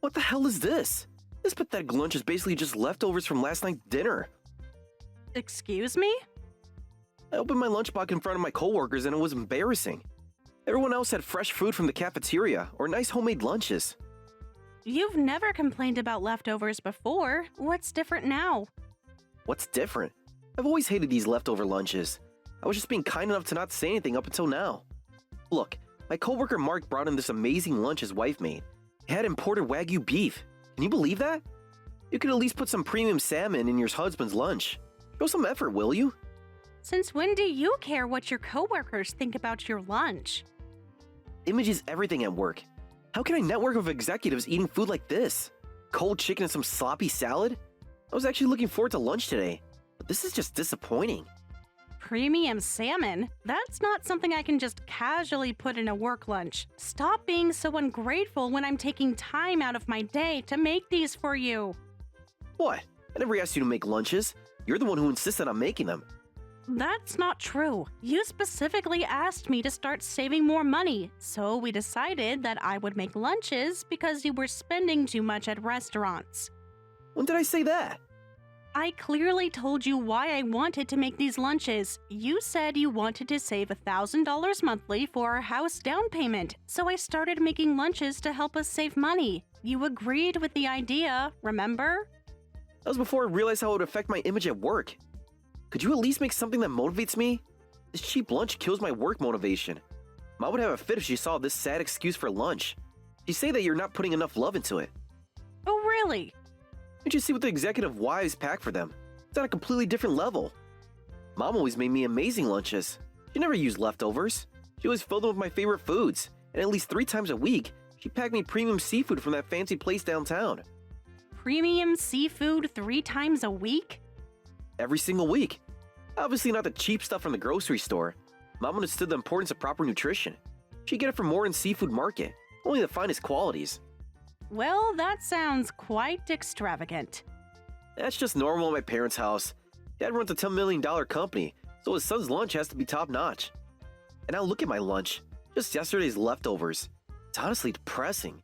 What the hell is this? This pathetic lunch is basically just leftovers from last night's dinner. Excuse me? I opened my lunchbox in front of my coworkers and it was embarrassing. Everyone else had fresh food from the cafeteria or nice homemade lunches. You've never complained about leftovers before. What's different now? What's different? I've always hated these leftover lunches. I was just being kind enough to not say anything up until now. Look, my coworker Mark brought in this amazing lunch his wife made. It had imported Wagyu beef. Can you believe that? You could at least put some premium salmon in your husband's lunch. Show some effort, will you? Since when do you care what your coworkers think about your lunch? Image is everything at work. How can I network with executives eating food like this? Cold chicken and some sloppy salad? I was actually looking forward to lunch today, but this is just disappointing. Premium salmon? That's not something I can just casually put in a work lunch. Stop being so ungrateful when I'm taking time out of my day to make these for you. What? I never asked you to make lunches. You're the one who insisted on making them. That's not true. You specifically asked me to start saving more money, so we decided that I would make lunches because you were spending too much at restaurants. When did I say that? I clearly told you why I wanted to make these lunches. You said you wanted to save $1,000 monthly for our house down payment, so I started making lunches to help us save money. You agreed with the idea, remember? That was before I realized how it would affect my image at work. Could you at least make something that motivates me? This cheap lunch kills my work motivation. Mom would have a fit if she saw this sad excuse for lunch. She'd say that you're not putting enough love into it. Oh, really? Did you see what the executive wives pack for them? It's on a completely different level. Mom always made me amazing lunches. She never used leftovers. She always filled them with my favorite foods, and at least 3 times a week, she packed me premium seafood from that fancy place downtown. Premium seafood 3 times a week? Every single week. Obviously not the cheap stuff from the grocery store. Mom understood the importance of proper nutrition. She'd get it from Morin's Seafood Market, only the finest qualities. Well, that sounds quite extravagant. That's just normal at my parents' house. Dad runs a $10 million company, so his son's lunch has to be top-notch. And now look at my lunch. Just yesterday's leftovers. It's honestly depressing.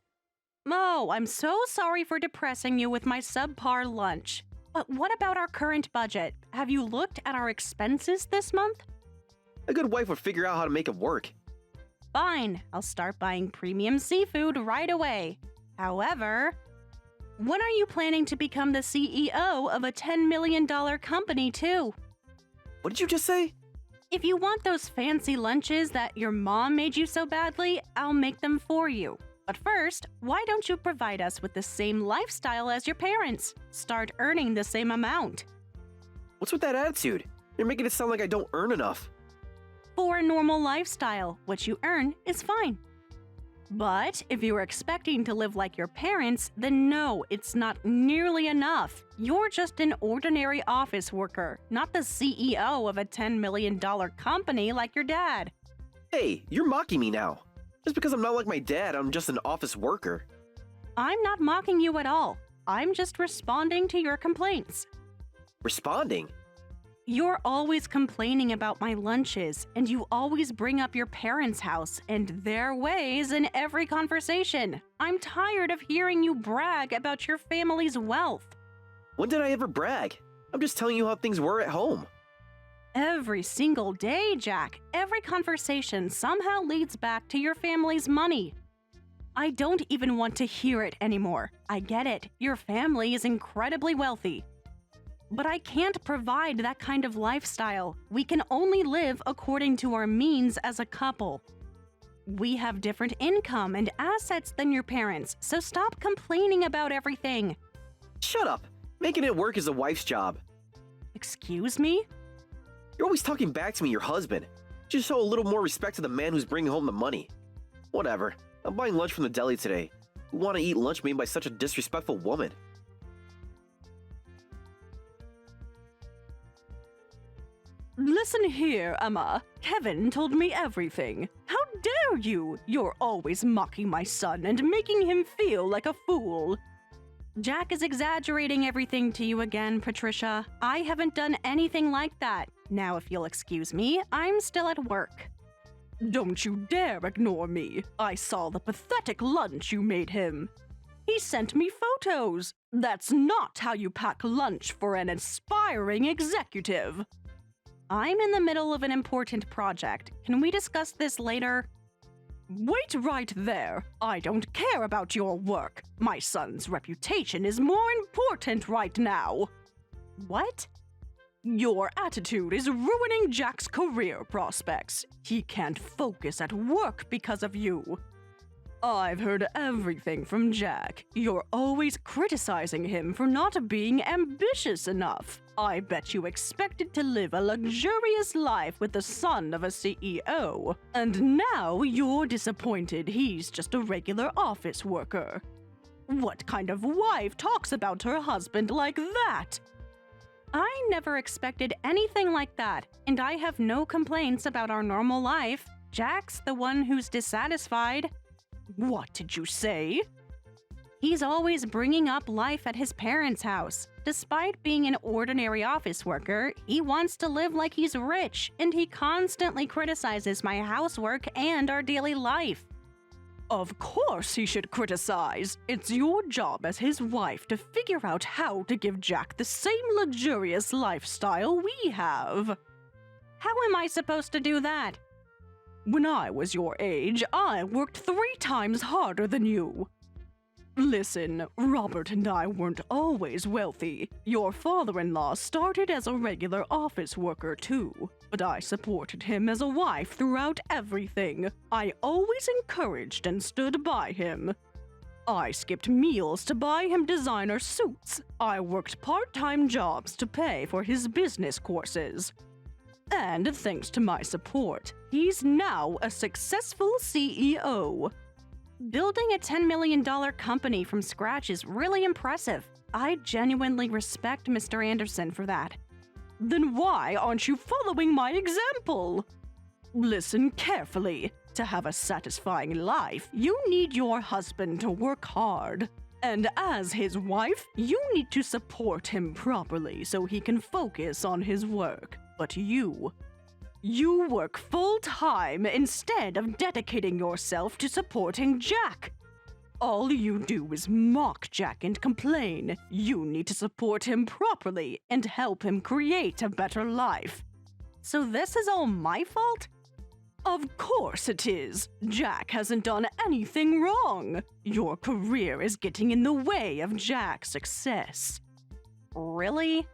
Oh, I'm so sorry for depressing you with my subpar lunch. But what about our current budget? Have you looked at our expenses this month? A good wife would figure out how to make it work. Fine, I'll start buying premium seafood right away. However, when are you planning to become the CEO of a $10 million company too? What did you just say? If you want those fancy lunches that your mom made you so badly, I'll make them for you. But first, why don't you provide us with the same lifestyle as your parents? Start earning the same amount. What's with that attitude? You're making it sound like I don't earn enough. For a normal lifestyle, what you earn is fine. But if you are expecting to live like your parents, then no, it's not nearly enough. You're just an ordinary office worker, not the CEO of a $10 million company like your dad. Hey, you're mocking me now. Just because I'm not like my dad, I'm just an office worker. I'm not mocking you at all. I'm just responding to your complaints. Responding? You're always complaining about my lunches, and you always bring up your parents' house and their ways in every conversation. I'm tired of hearing you brag about your family's wealth. When did I ever brag? I'm just telling you how things were at home. Every single day, Jack. Every conversation somehow leads back to your family's money. I don't even want to hear it anymore. I get it. Your family is incredibly wealthy. But I can't provide that kind of lifestyle. We can only live according to our means as a couple. We have different income and assets than your parents, so stop complaining about everything. Shut up. Making it work is a wife's job. Excuse me? You're always talking back to me, your husband. Just show a little more respect to the man who's bringing home the money. Whatever. I'm buying lunch from the deli today. Who want to eat lunch made by such a disrespectful woman? Listen here, Emma. Kevin told me everything. How dare you? You're always mocking my son and making him feel like a fool. Jack is exaggerating everything to you again, Patricia. I haven't done anything like that. Now, if you'll excuse me, I'm still at work. Don't you dare ignore me. I saw the pathetic lunch you made him. He sent me photos. That's not how you pack lunch for an aspiring executive. I'm in the middle of an important project. Can we discuss this later? Wait right there. I don't care about your work. My son's reputation is more important right now. What? Your attitude is ruining Jack's career prospects. He can't focus at work because of you. I've heard everything from Jack. You're always criticizing him for not being ambitious enough. I bet you expected to live a luxurious life with the son of a CEO. And now you're disappointed he's just a regular office worker. What kind of wife talks about her husband like that? I never expected anything like that, and I have no complaints about our normal life. Jack's the one who's dissatisfied. What did you say? He's always bringing up life at his parents' house. Despite being an ordinary office worker, he wants to live like he's rich, and he constantly criticizes my housework and our daily life. Of course he should criticize. It's your job as his wife to figure out how to give Jack the same luxurious lifestyle we have. How am I supposed to do that? When I was your age, I worked 3 times harder than you. Listen, Robert and I weren't always wealthy. Your father-in-law started as a regular office worker too, but I supported him as a wife throughout everything. I always encouraged and stood by him. I skipped meals to buy him designer suits. I worked part-time jobs to pay for his business courses. And thanks to my support, he's now a successful CEO. Building a $10 million company from scratch is really impressive. I genuinely respect Mr. Anderson for that. Then why aren't you following my example? Listen carefully. To have a satisfying life, you need your husband to work hard. And as his wife, you need to support him properly so he can focus on his work. But you work full-time instead of dedicating yourself to supporting Jack. All you do is mock Jack and complain. You need to support him properly and help him create a better life. So this is all my fault? Of course it is. Jack hasn't done anything wrong. Your career is getting in the way of Jack's success. Really?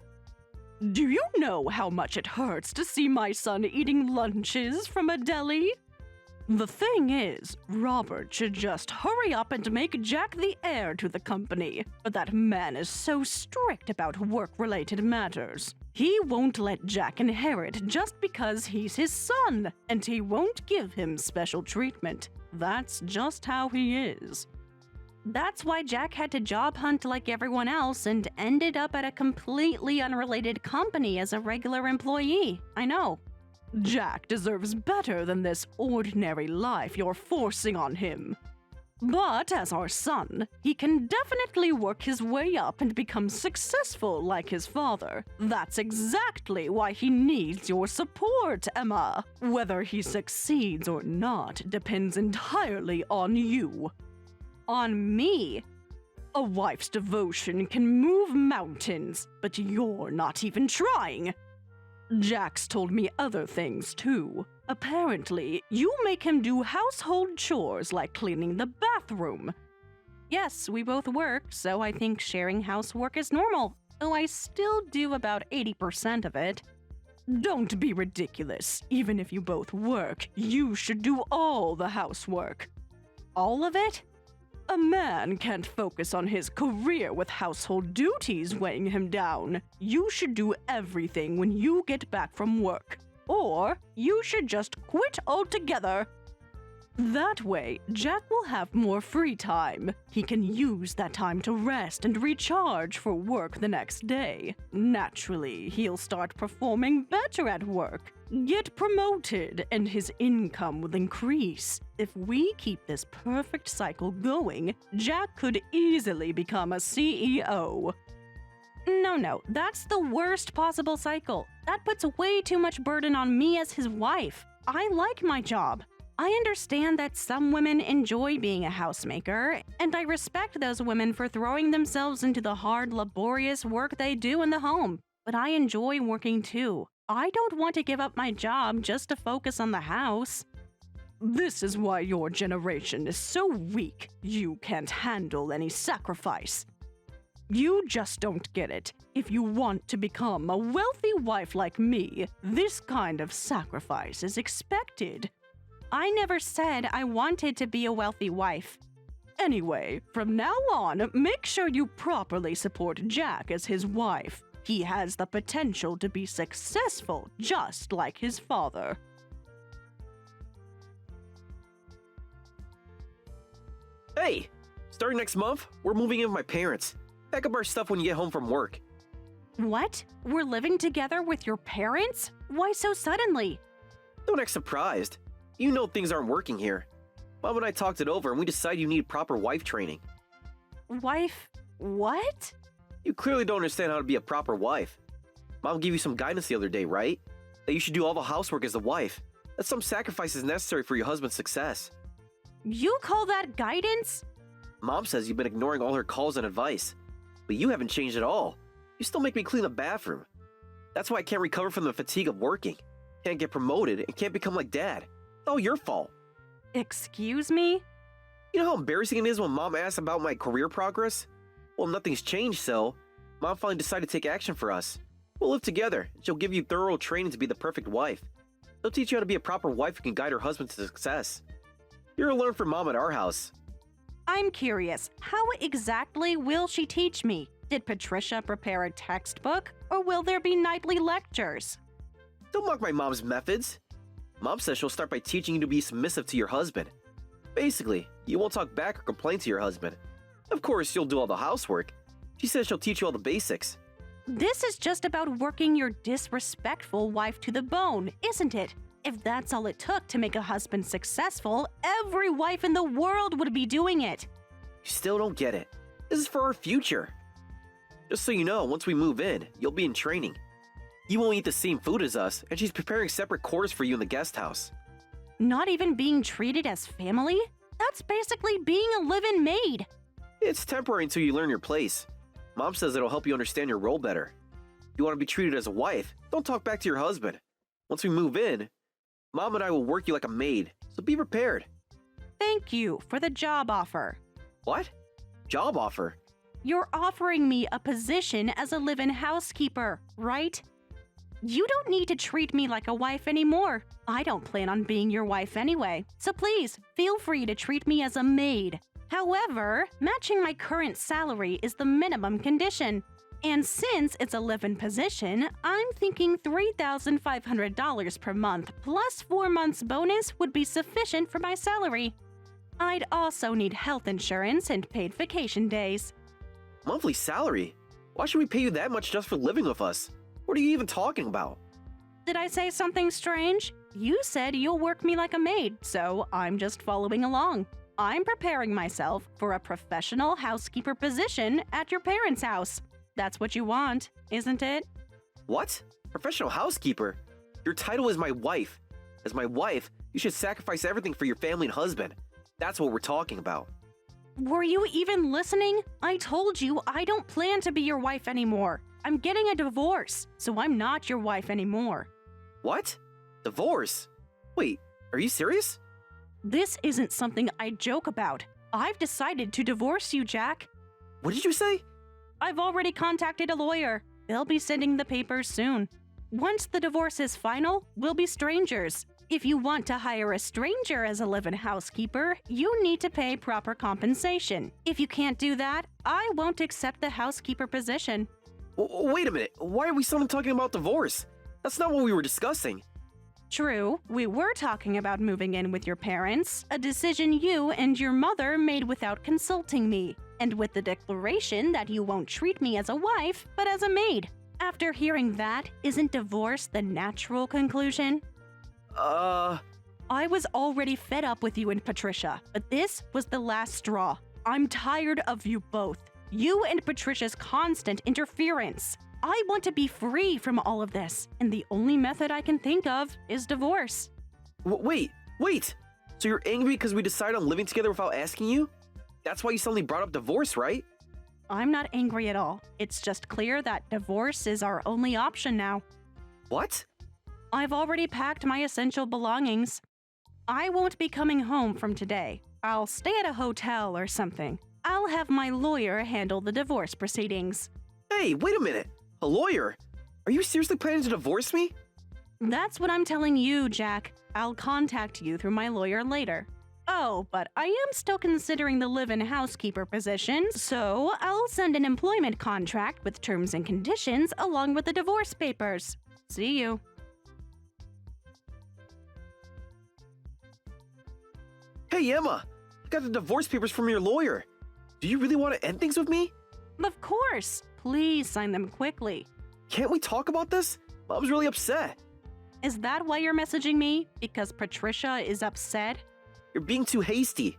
Do you know how much it hurts to see my son eating lunches from a deli? The thing is, Robert should just hurry up and make Jack the heir to the company. But that man is so strict about work-related matters. He won't let Jack inherit just because he's his son, and he won't give him special treatment. That's just how he is. That's why Jack had to job hunt like everyone else and ended up at a completely unrelated company as a regular employee. I know. Jack deserves better than this ordinary life you're forcing on him. But as our son, he can definitely work his way up and become successful like his father. That's exactly why he needs your support, Emma. Whether he succeeds or not depends entirely on you. On me? A wife's devotion can move mountains, but you're not even trying. Jack's told me other things too. Apparently, you make him do household chores like cleaning the bathroom. Yes, we both work, so I think sharing housework is normal, though I still do about 80% of it. Don't be ridiculous. Even if you both work, you should do all the housework. All of it? A man can't focus on his career with household duties weighing him down. You should do everything when you get back from work. Or you should just quit altogether. That way, Jack will have more free time. He can use that time to rest and recharge for work the next day. Naturally, he'll start performing better at work, get promoted, and his income will increase. If we keep this perfect cycle going, Jack could easily become a CEO. No, that's the worst possible cycle. That puts way too much burden on me as his wife. I like my job. I understand that some women enjoy being a housemaker, and I respect those women for throwing themselves into the hard, laborious work they do in the home. But I enjoy working too. I don't want to give up my job just to focus on the house. This is why your generation is so weak. You can't handle any sacrifice. You just don't get it. If you want to become a wealthy wife like me, this kind of sacrifice is expected. I never said I wanted to be a wealthy wife. Anyway, from now on, make sure you properly support Jack as his wife. He has the potential to be successful, just like his father. Hey! Starting next month, we're moving in with my parents. Pack up our stuff when you get home from work. What? We're living together with your parents? Why so suddenly? Don't act surprised. You know things aren't working here. Mom and I talked it over and we decided you need proper wife training. Wife? What? You clearly don't understand how to be a proper wife. Mom gave you some guidance the other day, right? That you should do all the housework as a wife. That some sacrifices necessary for your husband's success. You call that guidance? Mom says you've been ignoring all her calls and advice. But you haven't changed at all. You still make me clean the bathroom. That's why I can't recover from the fatigue of working. Can't get promoted and can't become like Dad. It's all your fault. Excuse me? You know how embarrassing it is when Mom asks about my career progress? Well, nothing's changed, so Mom finally decided to take action for us. We'll live together, and she'll give you thorough training to be the perfect wife. She'll teach you how to be a proper wife who can guide her husband to success. You're gonna learn from Mom at our house. I'm curious, how exactly will she teach me? Did Patricia prepare a textbook, or will there be nightly lectures? Don't mock my mom's methods. Mom says she'll start by teaching you to be submissive to your husband. Basically, you won't talk back or complain to your husband. Of course, you'll do all the housework. She says she'll teach you all the basics. This is just about working your disrespectful wife to the bone, isn't it? If that's all it took to make a husband successful, every wife in the world would be doing it. You still don't get it. This is for our future. Just so you know, once we move in, you'll be in training. You won't eat the same food as us, and she's preparing separate quarters for you in the guest house. Not even being treated as family? That's basically being a live-in maid. It's temporary until you learn your place. Mom says it'll help you understand your role better. If you want to be treated as a wife, don't talk back to your husband. Once we move in, Mom and I will work you like a maid, so be prepared. Thank you for the job offer. What? Job offer? You're offering me a position as a live-in housekeeper, right? You don't need to treat me like a wife anymore. I don't plan on being your wife anyway, so please feel free to treat me as a maid. However, matching my current salary is the minimum condition. And since it's a live-in position, I'm thinking $3,500 per month plus 4 months bonus would be sufficient for my salary. I'd also need health insurance and paid vacation days. Monthly salary? Why should we pay you that much just for living with us? What are you even talking about? Did I say something strange? You said you'll work me like a maid, so I'm just following along. I'm preparing myself for a professional housekeeper position at your parents' house. That's what you want, isn't it? What? Professional housekeeper? Your title is my wife. As my wife, you should sacrifice everything for your family and husband. That's what we're talking about. Were you even listening? I told you I don't plan to be your wife anymore. I'm getting a divorce, so I'm not your wife anymore. What? Divorce? Wait, are you serious? This isn't something I joke about. I've decided to divorce you, Jack. What did you say? I've already contacted a lawyer. They'll be sending the papers soon. Once the divorce is final, we'll be strangers. If you want to hire a stranger as a live-in housekeeper, you need to pay proper compensation. If you can't do that, I won't accept the housekeeper position. Wait a minute, why are we suddenly talking about divorce? That's not what we were discussing. True, we were talking about moving in with your parents, a decision you and your mother made without consulting me, and with the declaration that you won't treat me as a wife, but as a maid. After hearing that, isn't divorce the natural conclusion? I was already fed up with you and Patricia, but this was the last straw. I'm tired of you both. You and Patricia's constant interference. I want to be free from all of this, and the only method I can think of is divorce. Wait! So you're angry because we decided on living together without asking you? That's why you suddenly brought up divorce, right? I'm not angry at all. It's just clear that divorce is our only option now. What? I've already packed my essential belongings. I won't be coming home from today. I'll stay at a hotel or something. I'll have my lawyer handle the divorce proceedings. Hey, wait a minute. A lawyer? Are you seriously planning to divorce me? That's what I'm telling you, Jack. I'll contact you through my lawyer later. Oh, but I am still considering the live-in housekeeper position, so I'll send an employment contract with terms and conditions along with the divorce papers. See you. Hey, Emma. I got the divorce papers from your lawyer. Do you really want to end things with me? Of course. Please sign them quickly. Can't we talk about this? Mom's really upset. Is that why you're messaging me? Because Patricia is upset? You're being too hasty.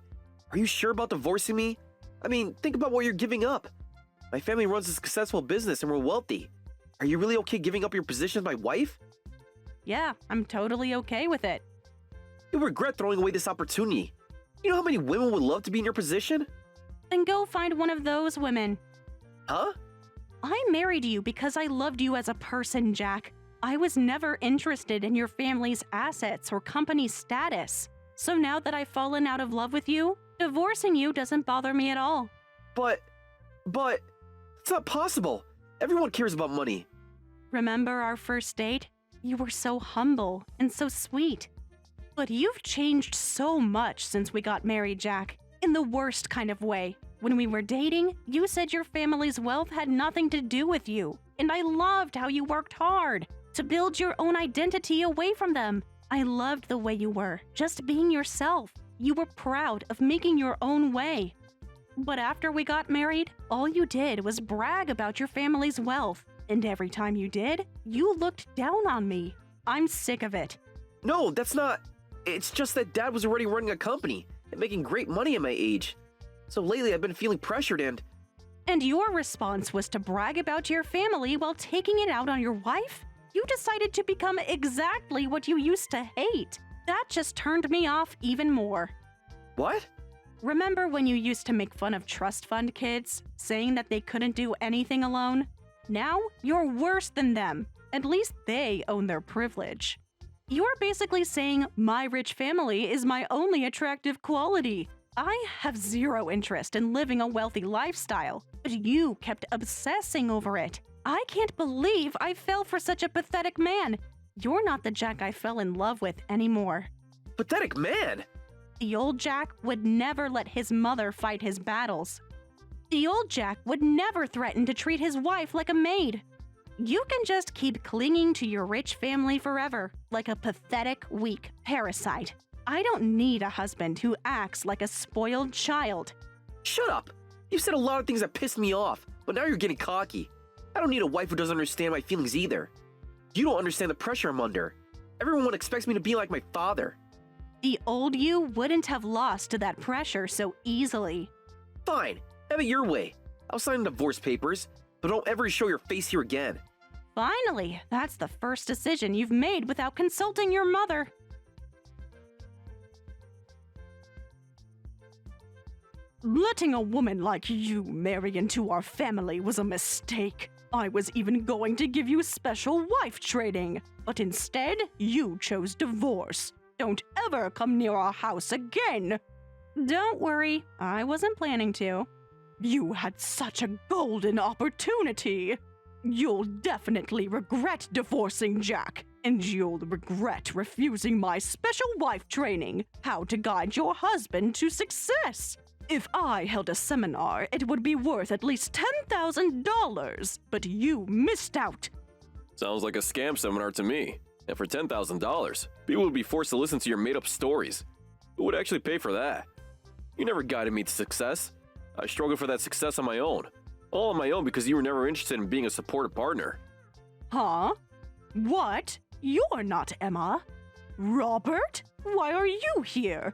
Are you sure about divorcing me? I mean, think about what you're giving up. My family runs a successful business and we're wealthy. Are you really okay giving up your position as my wife? Yeah, I'm totally okay with it. You'll regret throwing away this opportunity. You know how many women would love to be in your position? Then go find one of those women. Huh? I married you because I loved you as a person, Jack. I was never interested in your family's assets or company status. So now that I've fallen out of love with you, divorcing you doesn't bother me at all. But, it's not possible. Everyone cares about money. Remember our first date? You were so humble and so sweet. But you've changed so much since we got married, Jack. In the worst kind of way. When we were dating, you said your family's wealth had nothing to do with you. And I loved how you worked hard to build your own identity away from them. I loved the way you were, just being yourself. You were proud of making your own way. But after we got married, all you did was brag about your family's wealth. And every time you did, you looked down on me. I'm sick of it. No, that's not. It's just that Dad was already running a company and making great money at my age. So lately I've been feeling pressured and… And your response was to brag about your family while taking it out on your wife? You decided to become exactly what you used to hate. That just turned me off even more. What? Remember when you used to make fun of trust fund kids, saying that they couldn't do anything alone? Now, you're worse than them. At least they own their privilege. You're basically saying my rich family is my only attractive quality. I have zero interest in living a wealthy lifestyle, but you kept obsessing over it. I can't believe I fell for such a pathetic man. You're not the Jack I fell in love with anymore. Pathetic man? The old Jack would never let his mother fight his battles. The old Jack would never threaten to treat his wife like a maid. You can just keep clinging to your rich family forever, like a pathetic, weak parasite. I don't need a husband who acts like a spoiled child. Shut up! You've said a lot of things that pissed me off, but now you're getting cocky. I don't need a wife who doesn't understand my feelings either. You don't understand the pressure I'm under. Everyone expects me to be like my father. The old you wouldn't have lost to that pressure so easily. Fine, have it your way. I'll sign the divorce papers, but don't ever show your face here again. Finally, that's the first decision you've made without consulting your mother. Letting a woman like you marry into our family was a mistake. I was even going to give you special wife training, but instead, you chose divorce. Don't ever come near our house again. Don't worry, I wasn't planning to. You had such a golden opportunity. You'll definitely regret divorcing Jack, and you'll regret refusing my special wife training, how to guide your husband to success. If I held a seminar, it would be worth at least $10,000, but you missed out. Sounds like a scam seminar to me. And for $10,000, people would be forced to listen to your made-up stories. Who would actually pay for that? You never guided me to success. I struggled for that success on my own. All on my own because you were never interested in being a supportive partner. Huh? What? You're not Emma. Robert? Why are you here?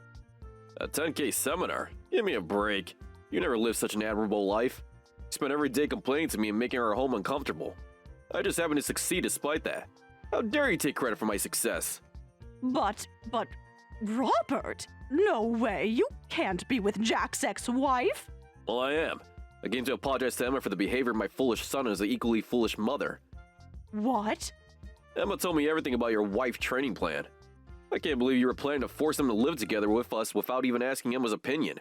A 10K seminar? Give me a break. You never lived such an admirable life. You spent every day complaining to me and making our home uncomfortable. I just happened to succeed despite that. How dare you take credit for my success? But, Robert, No way, you can't be with Jack's ex-wife. Well, I am. I came to apologize to Emma for the behavior of my foolish son as an equally foolish mother. What? Emma told me everything about your wife training plan. I can't believe you were planning to force them to live together with us without even asking Emma's opinion.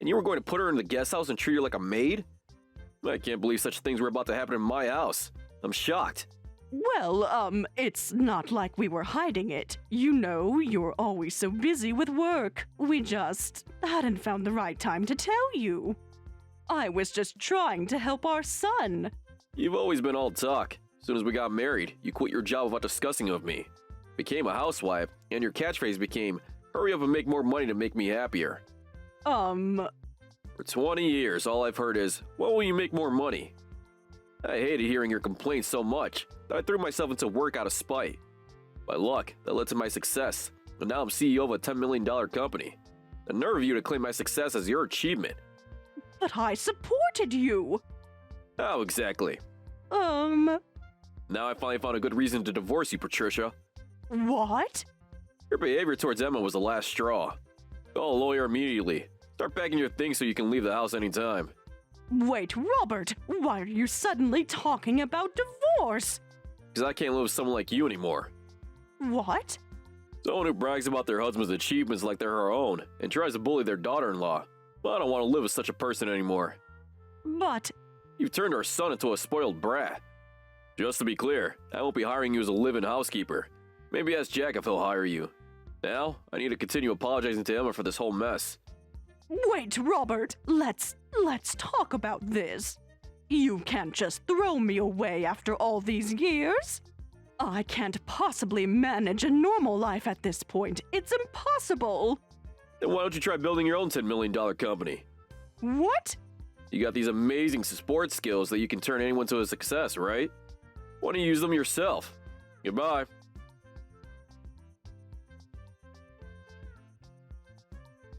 And you were going to put her in the guest house and treat her like a maid? I can't believe such things were about to happen in my house. I'm shocked. Well, it's not like we were hiding it. You know, you're always so busy with work. We just hadn't found the right time to tell you. I was just trying to help our son. You've always been all talk. As soon as we got married, you quit your job without discussing it with me. Became a housewife, and your catchphrase became, hurry up and make more money to make me happier. For 20 years, all I've heard is, when will you make more money? I hated hearing your complaints so much that I threw myself into work out of spite. By luck, that led to my success, and now I'm CEO of a $10 million company. The nerve of you to claim my success as your achievement. But I supported you. How exactly? Um, Now I finally found a good reason to divorce you, Patricia. What? Your behavior towards Emma was the last straw. Call a lawyer immediately. Start packing your things so you can leave the house anytime. Wait, Robert, why are you suddenly talking about divorce? Because I can't live with someone like you anymore. What? Someone who brags about their husband's achievements like they're her own and tries to bully their daughter-in-law. Well, I don't want to live with such a person anymore. But You've turned our son into a spoiled brat. Just to be clear, I won't be hiring you as a live-in housekeeper. Maybe ask Jack if he'll hire you. Now, I need to continue apologizing to Emma for this whole mess. wait, Robert, let's talk about this. You can't just throw me away after all these years. I can't possibly manage a normal life at this point. It's impossible. Then why don't you try building your own $10 million company? What? You got these amazing sports skills that you can turn anyone to a success, right? Why don't you use them yourself? Goodbye.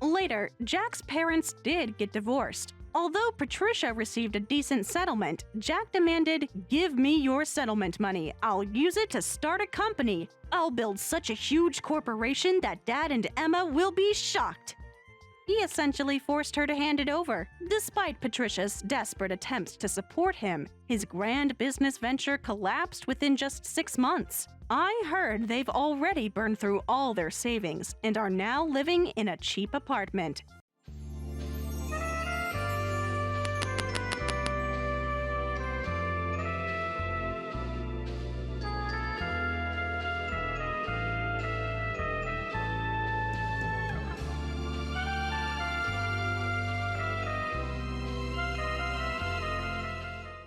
Later, Jack's parents did get divorced. Although Patricia received a decent settlement, Jack demanded, "Give me your settlement money. I'll use it to start a company. I'll build such a huge corporation that Dad and Emma will be shocked." He essentially forced her to hand it over. Despite Patricia's desperate attempts to support him, his grand business venture collapsed within just 6 months. I heard they've already burned through all their savings and are now living in a cheap apartment.